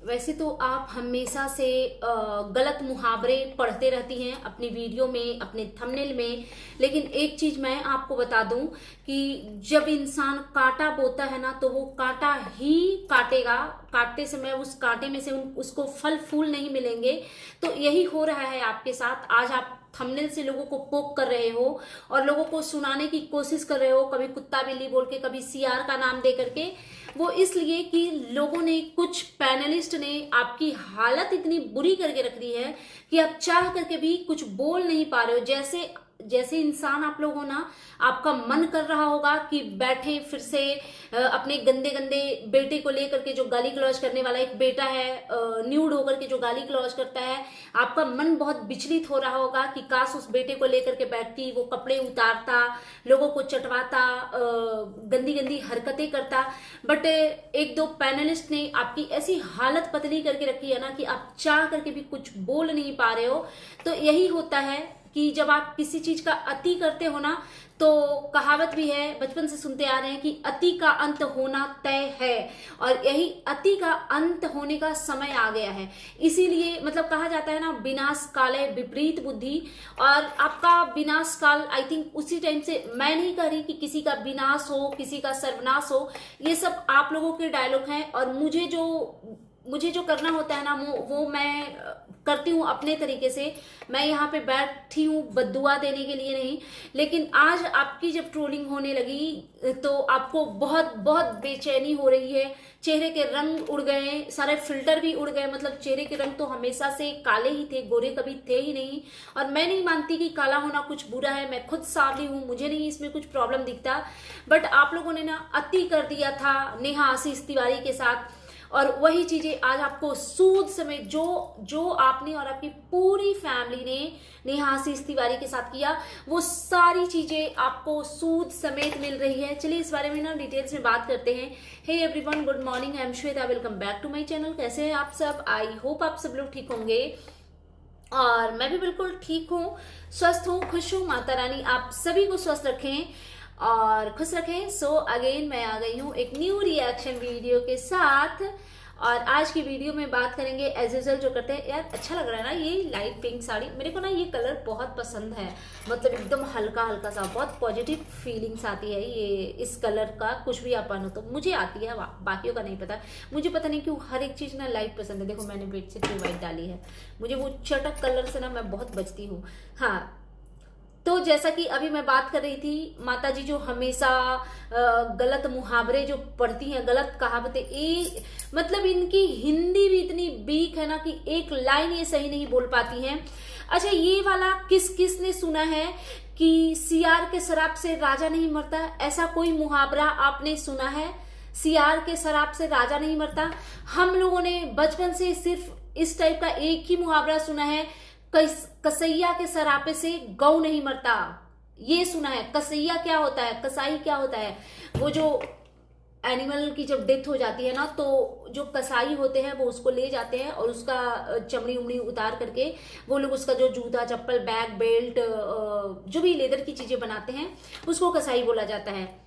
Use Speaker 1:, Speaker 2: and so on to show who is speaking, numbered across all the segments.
Speaker 1: वैसे तो आप हमेशा से गलत मुहावरे पढ़ते रहती हैं अपनी वीडियो में, अपने थंबनेल में। लेकिन एक चीज मैं आपको बता दूं कि जब इंसान कांटा बोता है ना, तो वो कांटा ही काटेगा। काटते समय उस कांटे में से उसको फल फूल नहीं मिलेंगे। तो यही हो रहा है आपके साथ। आज आप थंबनेल से लोगों को पोक कर रहे हो और लोगों को सुनाने की कोशिश कर रहे हो, कभी कुत्ता बिल्ली बोल के, कभी सियार का नाम दे करके। वो इसलिए कि लोगों ने, कुछ पैनलिस्ट ने आपकी हालत इतनी बुरी करके रख दी है कि आप चाह करके भी कुछ बोल नहीं पा रहे हो। जैसे जैसे इंसान आप लोग हो ना, आपका मन कर रहा होगा कि बैठे फिर से अपने गंदे गंदे बेटे को लेकर के, जो गाली गलौज करने वाला एक बेटा है, न्यूड होकर के जो गाली गलौज करता है, आपका मन बहुत विचलित हो रहा होगा कि काश उस बेटे को लेकर के बैठती, वो कपड़े उतारता, लोगों को चटवाता, गंदी गंदी हरकतें करता। बट एक दो पैनलिस्ट ने आपकी ऐसी हालत पतली करके रखी है ना कि आप चाह करके भी कुछ बोल नहीं पा रहे हो। तो यही होता है कि जब आप किसी चीज का अति करते हो ना, तो कहावत भी है, बचपन से सुनते आ रहे हैं कि अति का अंत होना तय है। और यही अति का अंत होने का समय आ गया है। इसीलिए मतलब कहा जाता है ना, विनाश काले विपरीत बुद्धि। और आपका विनाश काल आई थिंक उसी टाइम से, मैं नहीं कह रही कि किसी का विनाश हो, किसी का सर्वनाश हो, ये सब आप लोगों के डायलॉग हैं। और मुझे जो करना होता है ना, वो मैं करती हूँ अपने तरीके से। मैं यहाँ पे बैठी हूँ बद्दुआ देने के लिए नहीं। लेकिन आज आपकी जब ट्रोलिंग होने लगी तो आपको बहुत बहुत बेचैनी हो रही है। चेहरे के रंग उड़ गए, सारे फिल्टर भी उड़ गए। मतलब चेहरे के रंग तो हमेशा से काले ही थे, गोरे कभी थे ही नहीं। और मैं नहीं मानती कि काला होना कुछ बुरा है, मैं खुद सांवली हूँ, मुझे नहीं इसमें कुछ प्रॉब्लम दिखता। बट आप लोगों ने ना अति कर दिया था नेहा आशीष तिवारी के साथ। और वही चीजें आज आपको सूद समेत जो आपने और आपकी पूरी फैमिली ने नेहा आशीष तिवारी के साथ किया, वो सारी चीजें आपको सूद समेत मिल रही है। चलिए इस बारे में ना डिटेल्स में बात करते हैं। Hey everyone, good morning, I am Shweta, welcome back to my channel. कैसे हैं आप सब? आई होप आप सब लोग ठीक होंगे और मैं भी बिल्कुल ठीक हूँ, स्वस्थ हूँ, खुश हूँ। माता रानी आप सभी को स्वस्थ रखें और खुश रखें। सो अगेन मैं आ गई हूँ एक न्यू रिएक्शन वीडियो के साथ। और आज की वीडियो में बात करेंगे एज यूजुअल जो करते हैं। यार अच्छा लग रहा है ना ये लाइट पिंक साड़ी, मेरे को ना ये कलर बहुत पसंद है। मतलब एकदम हल्का हल्का सा, बहुत पॉजिटिव फीलिंग्स आती है ये इस कलर का। कुछ भी आप पहनो तो मुझे आती है, बाकियों का नहीं पता। मुझे पता नहीं क्यों हर एक चीज ना लाइट पसंद है। देखो मैंने बेडशीट भी व्हाइट डाली है, मुझे वो चटक कलर से ना मैं बहुत बचती हूँ। हाँ, तो जैसा कि अभी मैं बात कर रही थी, माता जी जो हमेशा गलत मुहावरे जो पढ़ती हैं, गलत कहावतें, मतलब इनकी हिंदी भी इतनी वीक है ना कि एक लाइन ये सही नहीं बोल पाती हैं। अच्छा, ये वाला किसने सुना है कि सियार के शराब से राजा नहीं मरता? ऐसा कोई मुहावरा आपने सुना है? सियार के शराब से राजा नहीं मरता। हम लोगों ने बचपन से सिर्फ इस टाइप का एक ही मुहावरा सुना है, कसैया के सरापे से गौ नहीं मरता। ये सुना है। कसैया क्या होता है, कसाई क्या होता है? वो जो एनिमल की जब डेथ हो जाती है ना, तो जो कसाई होते हैं वो उसको ले जाते हैं और उसका चमड़ी उमड़ी उतार करके वो लोग उसका जो जूता चप्पल बैग बेल्ट जो भी लेदर की चीजें बनाते हैं, उसको कसाई बोला जाता है।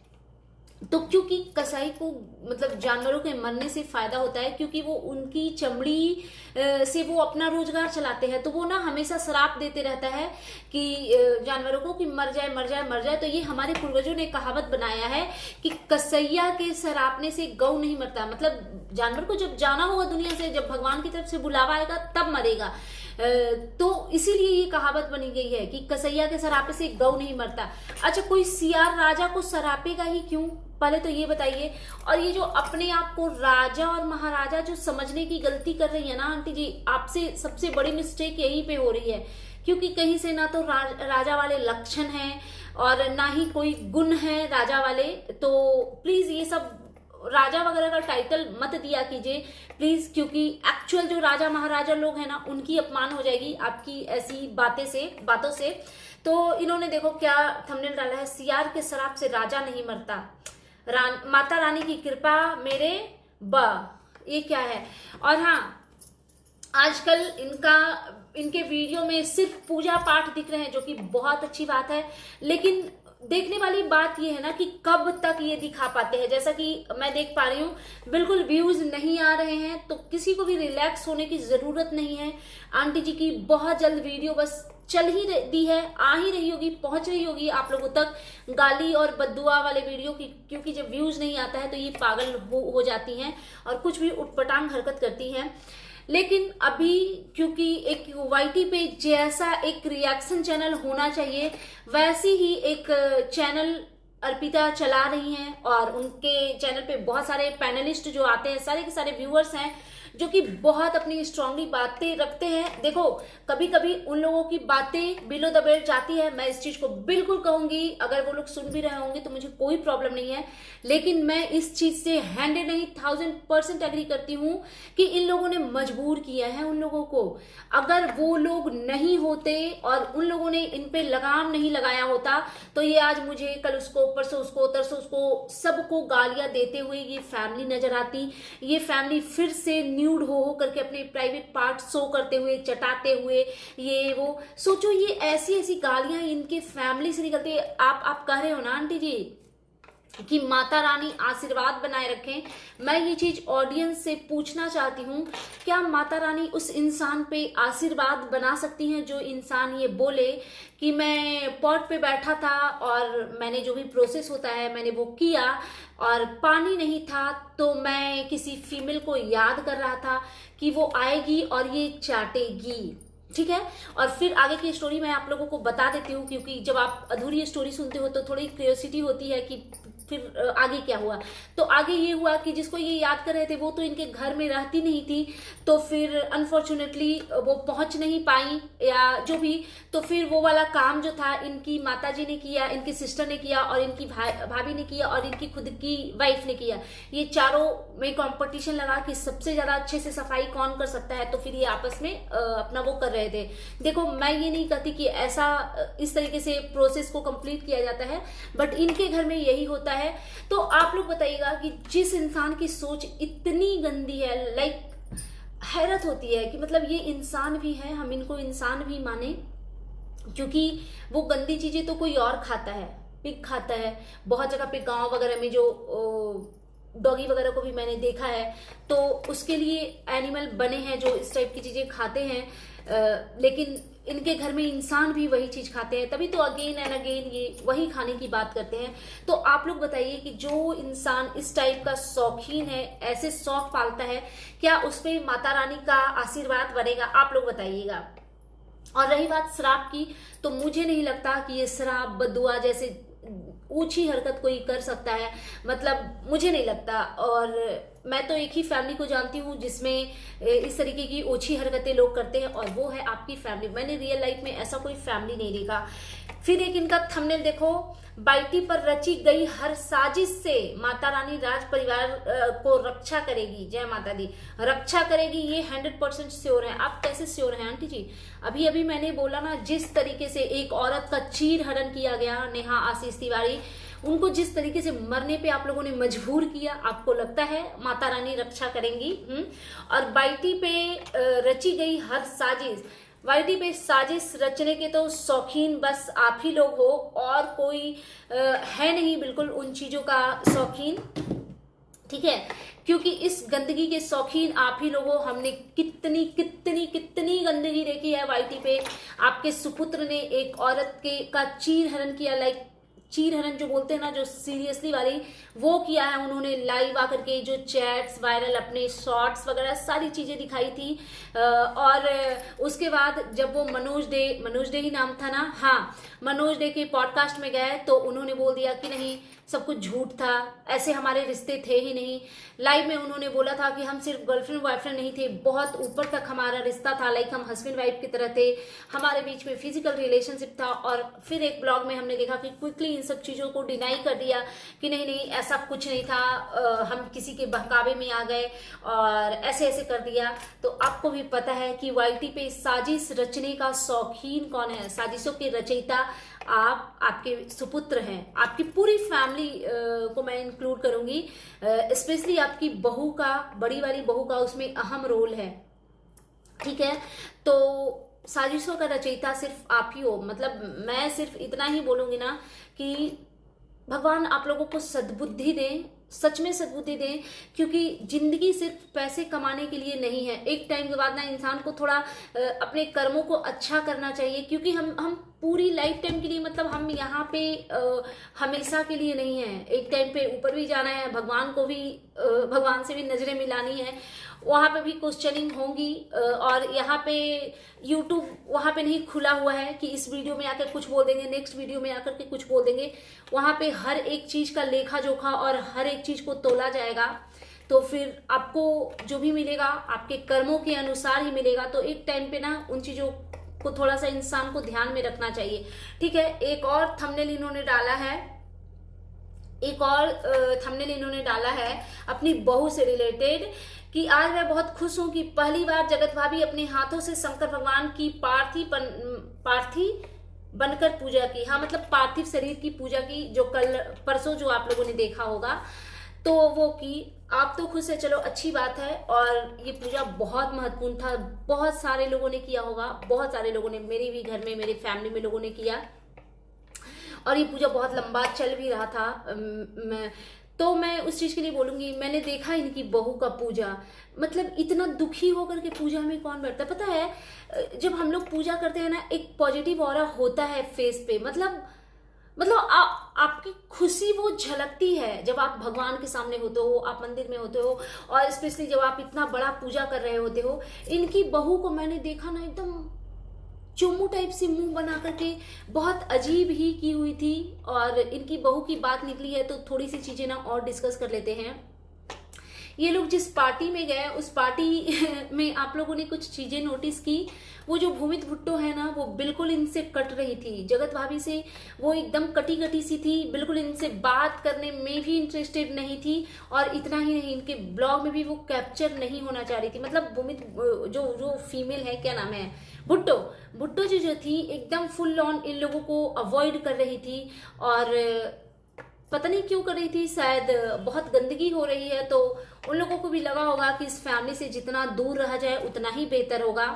Speaker 1: तो क्योंकि कसाई को मतलब जानवरों के मरने से फायदा होता है, क्योंकि वो उनकी चमड़ी से वो अपना रोजगार चलाते हैं। तो वो ना हमेशा श्राप देते रहता है कि जानवरों को कि मर जाए मर जाए मर जाए। तो ये हमारे पूर्वजों ने कहावत बनाया है कि कसैया के सरापने से गौ नहीं मरता। मतलब जानवर को जब जाना होगा दुनिया से, जब भगवान की तरफ से बुलावा आएगा तब मरेगा। तो इसीलिए ये कहावत बनी गई है कि कसैया के सरापे से गौ नहीं मरता। अच्छा, कोई सियार राजा को सरापेगा ही क्यों, पहले तो ये बताइए। और ये जो अपने आप को राजा और महाराजा जो समझने की गलती कर रही है ना आंटी जी, आपसे सबसे बड़ी मिस्टेक यहीं पे हो रही है। क्योंकि कहीं से ना तो राजा वाले लक्षण हैं और ना ही कोई गुण है राजा वाले। तो प्लीज ये सब राजा वगैरह का टाइटल मत दिया कीजिए प्लीज, क्योंकि एक्चुअल जो राजा महाराजा लोग हैं ना, उनकी अपमान हो जाएगी आपकी ऐसी बातों से। तो इन्होंने देखो क्या थंबनेल डाला है, सियार के शराब से राजा नहीं मरता, माता रानी की कृपा मेरे ये क्या है। और हाँ, आजकल इनके वीडियो में सिर्फ पूजा पाठ दिख रहे हैं, जो कि बहुत अच्छी बात है। लेकिन देखने वाली बात ये है ना कि कब तक ये दिखा पाते हैं। जैसा कि मैं देख पा रही हूँ बिल्कुल व्यूज नहीं आ रहे हैं, तो किसी को भी रिलैक्स होने की जरूरत नहीं है। आंटी जी की बहुत जल्द वीडियो बस चल ही दी है, आ ही रही होगी, पहुंच रही होगी आप लोगों तक गाली और बद्दुआ वाले वीडियो की, क्योंकि जब व्यूज नहीं आता है तो ये पागल हो जाती हैं और कुछ भी उटपटांग हरकत करती हैं। लेकिन अभी क्योंकि एक वाईटी पे जैसा एक रिएक्शन चैनल होना चाहिए वैसी ही एक चैनल अर्पिता चला रही हैं, और उनके चैनल पे बहुत सारे पैनलिस्ट जो आते हैं, सारे के सारे व्यूअर्स हैं जो कि बहुत अपनी स्ट्रांगली बातें रखते हैं। देखो कभी कभी उन लोगों की बातें बिलो द बेल्ट जाती है, मैं इस चीज को बिल्कुल कहूंगी, अगर वो लोग सुन भी रहे होंगे तो मुझे कोई प्रॉब्लम नहीं है, लेकिन मैं इस चीज से 100 नहीं 1000% एग्री करती हूं कि इन लोगों ने मजबूर किया है उन लोगों को। अगर वो लोग नहीं होते और उन लोगों ने इन पे लगाम नहीं लगाया होता तो ये आज मुझे कल उसको, परसों उसको, तरसों उसको, सबको गालियां देते हुए ये फैमिली नजर आती। ये फैमिली फिर से न्यूड हो करके अपने प्राइवेट पार्ट शो करते हुए, चटाते हुए, ये वो। सोचो ये ऐसी ऐसी गालियां इनके फैमिली से निकलती है। आप कह रहे हो ना आंटी जी कि माता रानी आशीर्वाद बनाए रखें, मैं ये चीज ऑडियंस से पूछना चाहती हूँ, क्या माता रानी उस इंसान पे आशीर्वाद बना सकती हैं जो इंसान ये बोले कि मैं पॉट पे बैठा था और मैंने जो भी प्रोसेस होता है मैंने वो किया और पानी नहीं था तो मैं किसी फीमेल को याद कर रहा था कि वो आएगी और ये चाटेगी, ठीक है। और फिर आगे की स्टोरी मैं आप लोगों को बता देती हूँ, क्योंकि जब आप अधूरी स्टोरी सुनते हो तो थोड़ी क्यूरियोसिटी होती है कि फिर आगे क्या हुआ। तो आगे ये हुआ कि जिसको ये याद कर रहे थे वो तो इनके घर में रहती नहीं थी, तो फिर अनफॉर्चुनेटली वो पहुंच नहीं पाई या जो भी, तो फिर वो वाला काम जो था इनकी माताजी ने किया, इनकी सिस्टर ने किया और इनकी भाभी ने किया और इनकी खुद की वाइफ ने किया। ये चारों में कंपटीशन लगा कि सबसे ज्यादा अच्छे से सफाई कौन कर सकता है, तो फिर ये आपस में अपना वो कर रहे थे। देखो मैं ये नहीं कहती कि ऐसा इस तरीके से प्रोसेस को कंप्लीट किया जाता है, बट इनके घर में यही होता है। तो आप लोग बताइएगा कि जिस इंसान की सोच इतनी गंदी है, लाइक हैरत होती है कि मतलब ये इंसान भी है, हम इनको इंसान भी माने, क्योंकि वो गंदी चीजें तो कोई और खाता है, पिग खाता है। बहुत जगह पे गांव वगैरह में जो डॉगी वगैरह को भी मैंने देखा है, तो उसके लिए एनिमल बने हैं जो इस टाइप की चीजें खाते हैं, लेकिन इनके घर में इंसान भी वही चीज खाते हैं, तभी तो अगेन एंड अगेन ये वही खाने की बात करते हैं। तो आप लोग बताइए कि जो इंसान इस टाइप का शौकीन है, ऐसे शौक पालता है, क्या उसपे माता रानी का आशीर्वाद बनेगा? आप लोग बताइएगा। और रही बात श्राप की, तो मुझे नहीं लगता कि ये श्राप बद्दुआ जैसे ऊंची हरकत कोई कर सकता है, मतलब मुझे नहीं लगता। और मैं तो एक ही फैमिली को जानती हूँ जिसमें इस तरीके की ओछी हरकतें लोग करते हैं, और वो है आपकी फैमिली। मैंने रियल लाइफ में ऐसा कोई फैमिली नहीं देखा। फिर एक इनका थंबनेल देखो, बाइटी पर रची गई हर साजिश से माता रानी राज परिवार को रक्षा करेगी। जय माता दी, रक्षा करेगी, ये 100% श्योर है। आप कैसे श्योर हैं आंटी जी? अभी अभी मैंने बोला ना, जिस तरीके से एक औरत का चीर हरण किया गया, नेहा आशीष तिवारी, उनको जिस तरीके से मरने पे आप लोगों ने मजबूर किया, आपको लगता है माता रानी रक्षा करेंगी? और बाइटी पे रची गई हर साजिश, वाईटी पे साजिश रचने के तो शौकीन बस आप ही लोग हो, और कोई है नहीं बिल्कुल उन चीजों का शौकीन, ठीक है, क्योंकि इस गंदगी के शौकीन आप ही लोगों। हमने कितनी कितनी कितनी गंदगी देखी है वाईटी पे। आपके सुपुत्र ने एक औरत का चीर हरण किया, लाइक चीर हरण जो बोलते हैं ना, जो सीरियसली वाली, वो किया है उन्होंने। लाइव आकर के जो चैट्स वायरल, अपने शॉर्ट्स वगैरह सारी चीजें दिखाई थी। और उसके बाद जब वो मनोज डे ही नाम था ना, हाँ, मनोज डे के पॉडकास्ट में गए तो उन्होंने बोल दिया कि नहीं, सब कुछ झूठ था, ऐसे हमारे रिश्ते थे ही नहीं। लाइव में उन्होंने बोला था कि हम सिर्फ गर्लफ्रेंड बॉयफ्रेंड नहीं थे, बहुत ऊपर तक हमारा रिश्ता था, लाइक हम हस्बैंड वाइफ की तरह थे, हमारे बीच में फिजिकल रिलेशनशिप था। और फिर एक ब्लॉग में हमने देखा कि क्विकली इन सब चीजों को डिनाई कर दिया कि नहीं नहीं ऐसा कुछ नहीं था, हम किसी के बहकावे में आ गए और ऐसे ऐसे कर दिया। तो आपको भी पता है कि वाईटी पे साजिश रचने का शौकीन कौन है? साजिशों के रचयिता आपके सुपुत्र हैं। आपकी पूरी फैमिली को मैं इंक्लूड करूंगी, स्पेशली आपकी बहू का, बड़ी वाली बहू का उसमें अहम रोल है, ठीक है। तो साजिशों का रचयिता सिर्फ आप ही हो। मतलब मैं सिर्फ इतना ही बोलूंगी ना कि भगवान आप लोगों को सद्बुद्धि दें, सच में सद्बुद्धि दें, क्योंकि जिंदगी सिर्फ पैसे कमाने के लिए नहीं है। एक टाइम के बाद ना इंसान को थोड़ा अपने कर्मों को अच्छा करना चाहिए, क्योंकि हम पूरी लाइफ टाइम के लिए, मतलब हम यहाँ पे हमेशा के लिए नहीं है। एक टाइम पे ऊपर भी जाना है, भगवान को भी भगवान से भी नजरें मिलानी है, वहां पे भी क्वेश्चनिंग होंगी। और यहाँ पे यूट्यूब वहां पे नहीं खुला हुआ है कि इस वीडियो में आकर कुछ बोल देंगे, नेक्स्ट वीडियो में आकर के कुछ बोल देंगे। वहां पे हर एक चीज का लेखा जोखा और हर एक चीज को तोला जाएगा। तो फिर आपको जो भी मिलेगा आपके कर्मों के अनुसार ही मिलेगा। तो एक टाइम पे ना उन चीजों को थोड़ा सा इंसान को ध्यान में रखना चाहिए। ठीक है, एक और थंबनेल इन्होंने डाला है अपनी बहू से रिलेटेड कि आज मैं बहुत खुश हूं कि पहली बार जगत भाभी अपने हाथों से शंकर भगवान की पार्थिव बनकर पूजा की। हाँ, मतलब पार्थिव शरीर की पूजा की, जो कल परसों जो आप लोगों ने देखा होगा, तो वो की। आप तो खुश है, चलो अच्छी बात है। और ये पूजा बहुत महत्वपूर्ण था, बहुत सारे लोगों ने किया होगा, बहुत सारे लोगों ने, मेरे भी घर में, मेरे फैमिली में लोगों ने किया। और ये पूजा बहुत लंबा चल भी रहा था। तो मैं उस चीज के लिए बोलूंगी, मैंने देखा इनकी बहू का पूजा, मतलब इतना दुखी होकर के पूजा में कौन बैठता है। पता है, जब हम लोग पूजा करते हैं ना, एक पॉजिटिव ऑरा होता है फेस पे। मतलब आपकी खुशी वो झलकती है जब आप भगवान के सामने होते हो, आप मंदिर में होते हो, और स्पेशली जब आप इतना बड़ा पूजा कर रहे होते हो। इनकी बहू को मैंने देखा ना, एकदम चुम्मू टाइप से मुंह बना करके बहुत अजीब ही की हुई थी। और इनकी बहू की बात निकली है तो थोड़ी सी चीजें ना और डिस्कस कर लेते हैं। ये लोग जिस पार्टी में गए, उस पार्टी में आप लोगों ने कुछ चीजें नोटिस की। वो जो भूमित भुट्टो है ना, वो बिल्कुल इनसे कट रही थी, जगत भाभी से वो एकदम कटी कटी सी थी, बिल्कुल इनसे बात करने में भी इंटरेस्टेड नहीं थी। और इतना ही नहीं, इनके ब्लॉग में भी वो कैप्चर नहीं होना चाह रही थी। मतलब भूमित जो फीमेल है, क्या नाम है, भुट्टो जो थी, एकदम फुल ऑन इन लोगों को अवॉइड कर रही थी। और पता नहीं क्यों कर रही थी, शायद बहुत गंदगी हो रही है, तो उन लोगों को भी लगा होगा कि इस फैमिली से जितना दूर रहा जाए उतना ही बेहतर होगा।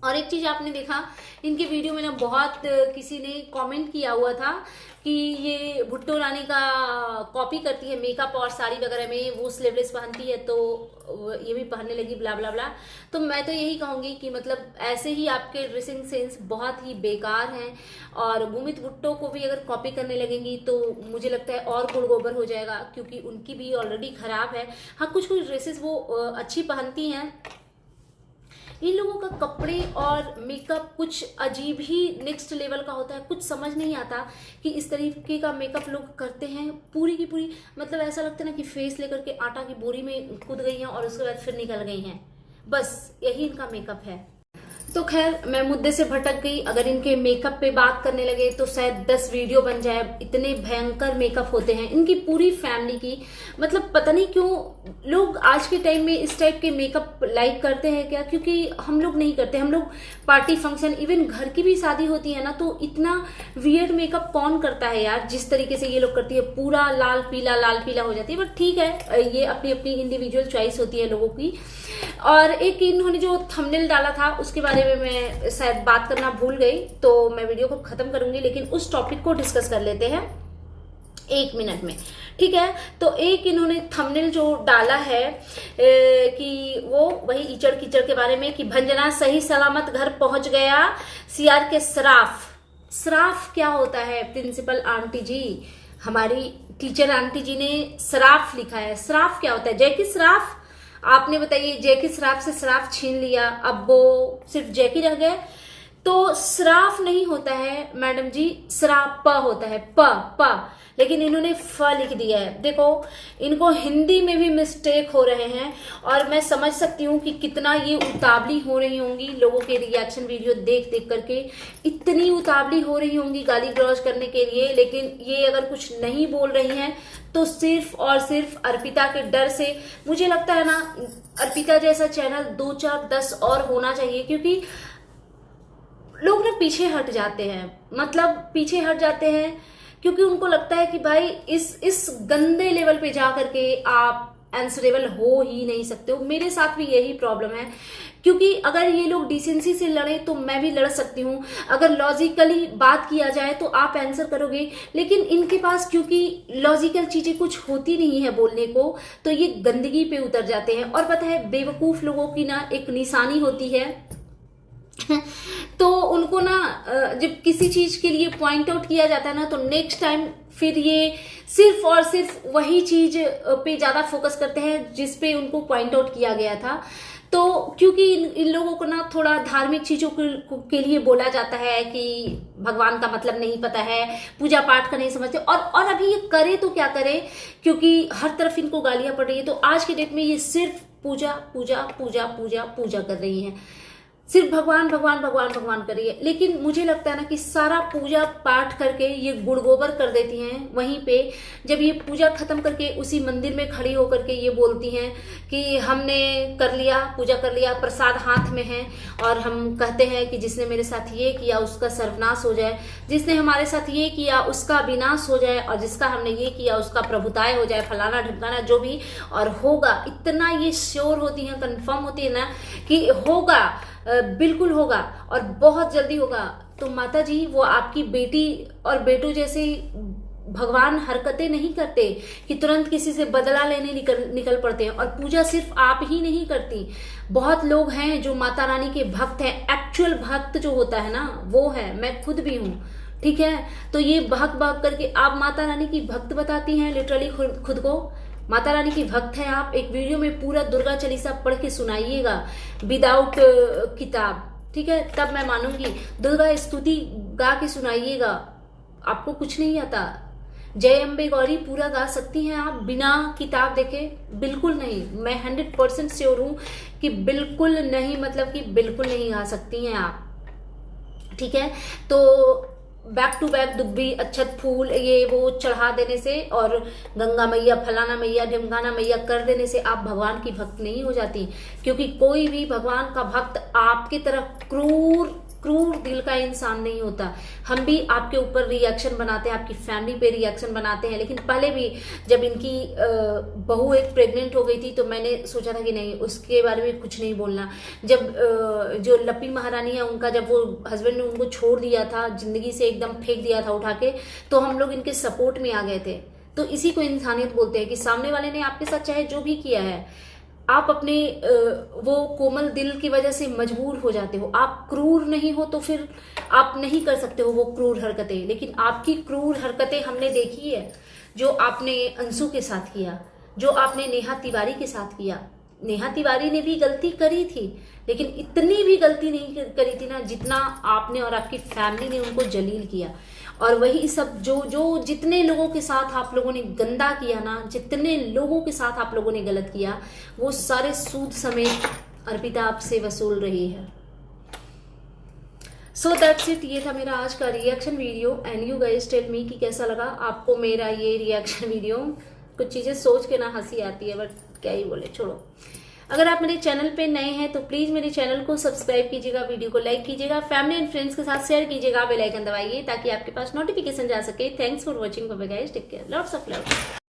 Speaker 1: और एक चीज आपने देखा इनके वीडियो में ना, बहुत किसी ने कमेंट किया हुआ था कि ये भुट्टो रानी का कॉपी करती है मेकअप और साड़ी वगैरह में, वो स्लीवलेस पहनती है तो ये भी पहनने लगी, ब्ला ब्ला ब्ला। तो मैं तो यही कहूंगी कि मतलब ऐसे ही आपके ड्रेसिंग सेंस बहुत ही बेकार हैं। और भूमित भुट्टो को भी अगर कॉपी करने लगेंगी तो मुझे लगता है और गुड़ गोबर हो जाएगा, क्योंकि उनकी भी ऑलरेडी खराब है। हाँ, कुछ कुछ ड्रेसेस वो अच्छी पहनती हैं। इन लोगों का कपड़े और मेकअप कुछ अजीब ही नेक्स्ट लेवल का होता है। कुछ समझ नहीं आता कि इस तरीके का मेकअप लोग करते हैं, पूरी की पूरी, मतलब ऐसा लगता है ना कि फेस लेकर के आटा की बोरी में कूद गई हैं और उसके बाद फिर निकल गई हैं। बस यही इनका मेकअप है। तो खैर, मैं मुद्दे से भटक गई। अगर इनके मेकअप पे बात करने लगे तो शायद 10 वीडियो बन जाए, इतने भयंकर मेकअप होते हैं इनकी पूरी फैमिली की। मतलब पता नहीं क्यों लोग आज के टाइम में इस टाइप के मेकअप लाइक करते हैं क्या, क्योंकि हम लोग नहीं करते। हम लोग पार्टी फंक्शन, इवन घर की भी शादी होती है ना, तो इतना वियर्ड मेकअप कौन करता है यार। जिस तरीके से ये लोग करती है, पूरा लाल पीला हो जाती है। बट ठीक है, ये अपनी अपनी इंडिविजुअल चॉइस होती है लोगों की। और एक इन्होंने जो थंबनेल डाला था उसके बारे में मैं शायद बात करना भूल गई, तो मैं वीडियो को खत्म करूंगी, लेकिन उस टॉपिक को डिस्कस कर लेते हैं 1 मिनट में। ठीक है, तो एक इन्होंने थंबनेल जो डाला है कि वो वही ईचड़ कीचड़ के बारे में, कि भंजना सही सलामत घर पहुंच गया, सीआर के सराफ क्या होता है प्रिंसिपल आंटी जी, हमारी टीचर आंटी जी ने सराफ लिखा है। सराफ क्या होता है? जय की सराफ, आपने बताइए। जय की सराफ से सराफ छीन लिया, अब वो सिर्फ जय की रह गए। तो सराफ नहीं होता है मैडम जी, सराप होता है, प, लेकिन इन्होंने फ लिख दिया है। देखो, इनको हिंदी में भी मिस्टेक हो रहे हैं, और मैं समझ सकती हूँ कि कितना ये उतावली हो रही होंगी लोगों के रिएक्शन वीडियो देख देख करके, इतनी उतावली हो रही होंगी गाली गलौज करने के लिए। लेकिन ये अगर कुछ नहीं बोल रही हैं तो सिर्फ और सिर्फ अर्पिता के डर से। मुझे लगता है ना, अर्पिता जैसा चैनल 2, 4, 10 और होना चाहिए, क्योंकि लोग ना पीछे हट जाते हैं। मतलब पीछे हट जाते हैं क्योंकि उनको लगता है कि भाई इस गंदे लेवल पे जा करके आप आंसरेबल हो ही नहीं सकते हो। मेरे साथ भी यही प्रॉब्लम है, क्योंकि अगर ये लोग डिसेंसी से लड़े तो मैं भी लड़ सकती हूँ, अगर लॉजिकली बात किया जाए तो आप आंसर करोगे, लेकिन इनके पास क्योंकि लॉजिकल चीजें कुछ होती नहीं है बोलने को, तो ये गंदगी पे उतर जाते हैं। और पता है, बेवकूफ लोगों की ना एक निशानी होती है तो उनको ना जब किसी चीज के लिए पॉइंट आउट किया जाता है ना, तो नेक्स्ट टाइम फिर ये सिर्फ और सिर्फ वही चीज पे ज्यादा फोकस करते हैं जिस पे उनको पॉइंट आउट किया गया था। तो क्योंकि इन लोगों को ना थोड़ा धार्मिक चीजों के लिए बोला जाता है कि भगवान का मतलब नहीं पता है, पूजा पाठ का नहीं समझते, और अभी ये करे तो क्या करे, क्योंकि हर तरफ इनको गालियां पड़ रही है। तो आज के डेट में ये सिर्फ पूजा पूजा पूजा पूजा पूजा कर रही हैं, सिर्फ भगवान भगवान भगवान भगवान करिए। लेकिन मुझे लगता है ना कि सारा पूजा पाठ करके ये गुड़ गोबर कर देती हैं। वहीं पे जब ये पूजा खत्म करके उसी मंदिर में खड़ी होकर के ये बोलती हैं कि हमने कर लिया, पूजा कर लिया, प्रसाद हाथ में है, और हम कहते हैं कि जिसने मेरे साथ ये किया उसका सर्वनाश हो जाए, जिसने हमारे साथ ये किया उसका विनाश हो जाए, और जिसका हमने ये किया उसका प्रभुताय हो जाए, फलाना ढिमकाना जो भी, और होगा। इतना ये श्योर होती है, कंफर्म होती है ना कि होगा, बिल्कुल होगा और बहुत जल्दी होगा। तो माता जी वो आपकी बेटी और बेटू जैसे भगवान हरकतें नहीं करते कि तुरंत किसी से बदला लेने निकल पड़ते हैं। और पूजा सिर्फ आप ही नहीं करती, बहुत लोग हैं जो माता रानी के भक्त हैं। एक्चुअल भक्त जो होता है ना वो है, मैं खुद भी हूं, ठीक है। तो ये बहक बहक करके आप माता रानी की भक्त बताती हैं, लिटरली खुद को माता रानी की भक्त है आप। एक वीडियो में पूरा दुर्गा चालीसा पढ़ के सुनाइएगा विदाउट किताब, ठीक है, तब मैं मानूंगी। दुर्गा स्तुति गा के सुनाइएगा, आपको कुछ नहीं आता। जय अम्बे गौरी पूरा गा सकती हैं आप बिना किताब देखे? बिल्कुल नहीं, मैं 100% श्योर हूं कि बिल्कुल नहीं, मतलब कि बिल्कुल नहीं गा सकती हैं आप, ठीक है। तो बैक टू बैक दुब्बी अक्षत फूल ये वो चढ़ा देने से और गंगा मैया फलाना मैया ढिमकाना मैया कर देने से आप भगवान की भक्त नहीं हो जाती। क्योंकि कोई भी भगवान का भक्त आपकी तरह क्रूर दिल का इंसान नहीं होता। हम भी आपके ऊपर रिएक्शन बनाते हैं, आपकी फैमिली पे रिएक्शन बनाते हैं। लेकिन पहले भी जब इनकी बहू एक प्रेग्नेंट हो गई थी तो मैंने सोचा था कि नहीं, उसके बारे में कुछ नहीं बोलना। जब जो लपी महारानी है उनका, जब वो हस्बैंड ने उनको छोड़ दिया था, जिंदगी से एकदम फेंक दिया था उठा के, तो हम लोग इनके सपोर्ट में आ गए थे। तो इसी को इंसानियत बोलते हैं कि सामने वाले ने आपके साथ चाहे जो भी किया है, आप अपने वो कोमल दिल की वजह से मजबूर हो जाते हो। आप क्रूर नहीं हो तो फिर आप नहीं कर सकते हो वो क्रूर हरकतें। लेकिन आपकी क्रूर हरकतें हमने देखी है, जो आपने अंशु के साथ किया, जो आपने नेहा तिवारी के साथ किया। नेहा तिवारी ने भी गलती करी थी, लेकिन इतनी भी गलती नहीं करी थी ना जितना आपने और आपकी फैमिली ने उनको जलील किया। और वही सब जो जितने लोगों के साथ आप लोगों ने गंदा किया ना, जितने लोगों के साथ आप लोगों ने गलत किया, वो सारे सूद समेत अर्पिता आपसे वसूल रही है। सो दैट्स इट, ये था मेरा आज का reaction video. And you guys tell me कि कैसा लगा आपको मेरा ये रिएक्शन वीडियो। कुछ चीजें सोच के ना हंसी आती है, बट क्या ही बोले, छोड़ो। अगर आप मेरे चैनल पे नए हैं तो प्लीज मेरे चैनल को सब्सक्राइब कीजिएगा, वीडियो को लाइक कीजिएगा, फैमिली एंड फ्रेंड्स के साथ शेयर कीजिएगा, बेल आइकन दबाइए ताकि आपके पास नोटिफिकेशन जा सके। Thanks for watching, bye bye guys, take care, lots of love.